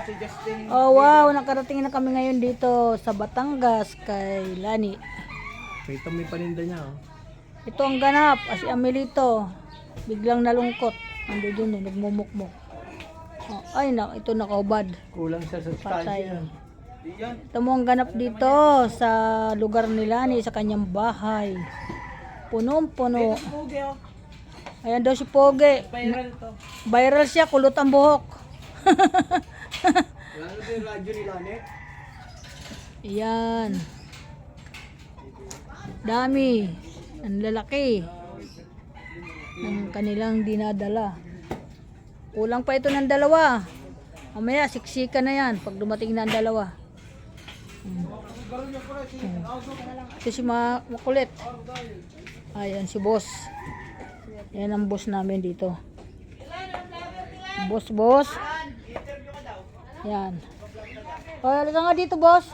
si Justin. Oh wow, nakarating na kami ngayon dito sa Batangas kay Lani. Ito may paninda niya oh. Ito ang ganap, si Amelito. Biglang nalungkot. Ando dun, nagmumukmok. Oh, ay na, ito nakaubad. Kulang sa Patay. substansya. Ito mo ang ganap dito sa lugar ni Lani, sa kanyang bahay. Punong-puno. Pogi oh. Ayan daw si Pogi. Viral to. Viral siya, kulot ang buhok. Lalo din yung radyo nila ni. Ayan. Dami. Ang lalaki. Ng kanilang dinadala. Kulang pa ito ng dalawa. Mamaya, siksika na yan pag dumating na ang dalawa. Ito si makulit. Ayan si boss. Yan ang boss namin dito. Boss. Yan. O, halika nga dito, boss.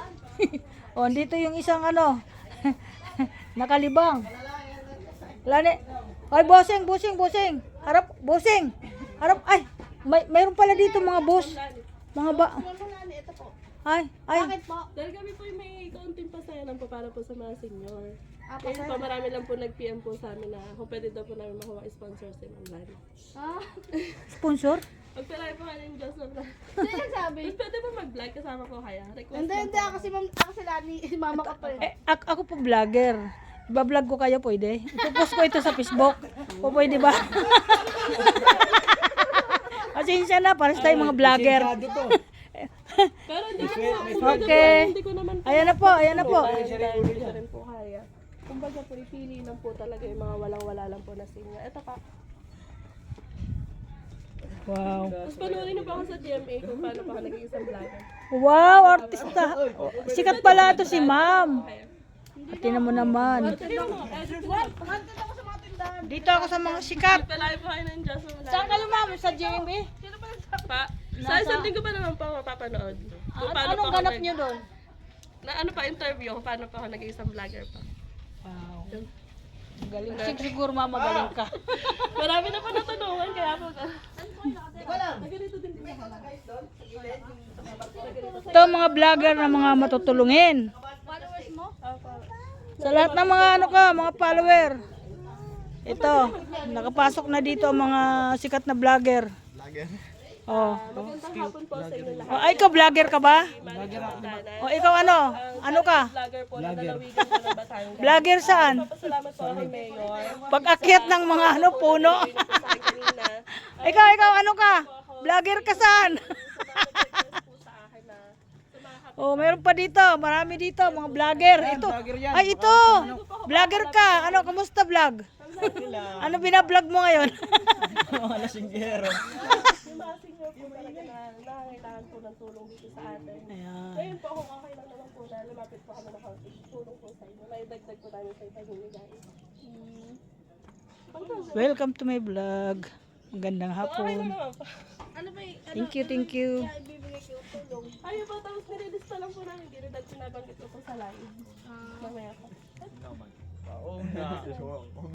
O, dito yung isang ano. Nakalibang. Lani. Ay, bossing. Harap, bossing. Harap, ay. Mayroon pala dito mga boss. Mga ba. Ay. Bakit po? Dahil kami po may kaunting pasayanan po para po sa mga senior. Kaya po marami lang po nag-PM po sa amin na kung pwede daw po namin makuha sponsor sa Ma'am Lani. Sponsor? Magpalay po kayo ng Diyos na vlog. Hindi yan sabi. Tapos pwede po mag-vlog kasama ko kaya. Request Hindi, lang hindi. po. Ako si Ma'am, ako si Lani. Mama ko po yun. Ako po vlogger. Iba-vlog ko kayo, pwede? Ipopost ko ito sa Facebook. O pwede ba? Pasensya na, para sa tayong mga vlogger. Pero hindi ko po. Okay. Hindi ko naman po. Ayan na po. Hindi ko rin po kaya. Kumbaga po, ipili lang po talaga yung mga walang-wala lang po na senior. Ito pa. Wow. Tapos panoorin niyo po ako sa GMA kung paano pa ako naging isang vlogger. Wow, artista. Sikat pala ito si ma'am. Tingnan mo naman. Dito ako sa mga sikat. Palay po kayo ng Diyos na wala. Saan ka ma'am? Sa GMA? Pa, sa isang linggo pa naman po ako mapapanood. Kung paano Anong pa ako ganap nyo doon? Na ano pa interview kung paano pa ako naging isang vlogger pa. Wow. Galing. Siguro mama, galing ka. Marami na po natulungan kaya po. Ito mga vlogger na mga matutulungin. Sa lahat ng mga mga follower. Ito, nakapasok na dito ang mga sikat na vlogger. Oh. Magandang hapon po sa inyo lahat. Oh, ay, ikaw vlogger ka ba? Tanan. O ikaw ano? Ano ka? Vlogger po na lalawigan po ng Batangas. Vlogger saan? Pasalamat po kay Mayor. Pag-akyat ng mga puno. Sa akin kanina. Ikaw ano ka? Vlogger ka saan? Po sa akin na sumakap. Oh, meron pa dito. Marami dito, mga vlogger. Ito. Ay, ito. Vlogger ka. Ano, kamusta vlog? Ano binablog mo ngayon? Mga lasinggero. Yung mga senior po talaga na nangangailangan po ng tulong dito sa atin. Ayan. Ngayon po kung okay lang naman po na lumapit po kami ng kaunting tulong po sa inyo. Naidagdag po namin sa ipagmimigay. Welcome to my vlog. Magandang hapon. Ano ba yung Thank you. ibibigay ko tulong? Ayun po, tapos nililista lang po namin dito dahil sinabanggit ko po sa live. Mamaya po. Oo na.